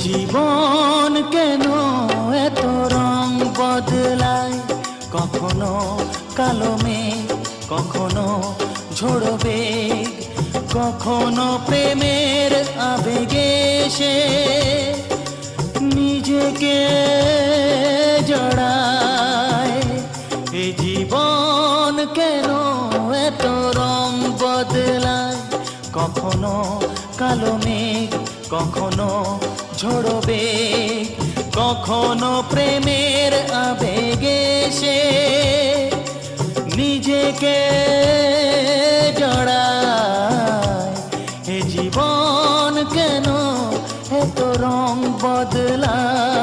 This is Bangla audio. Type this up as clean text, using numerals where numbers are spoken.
জীবন কেন এত রং বদলায়, কখনো কালো মেঘ, কখনো ঝোড়ো বেগ, কখনো প্রেমের আবেগে সে নিজেকে জড়ায়। এই জীবন কেন এত রং বদলায়, কখনো কালো মেঘ, কখনো ঝোড়ো বেগ, কখনো প্রেমের আবেগে সে নিজেকে জড়ায়। এ জীবন কেন এত রং বদলায়।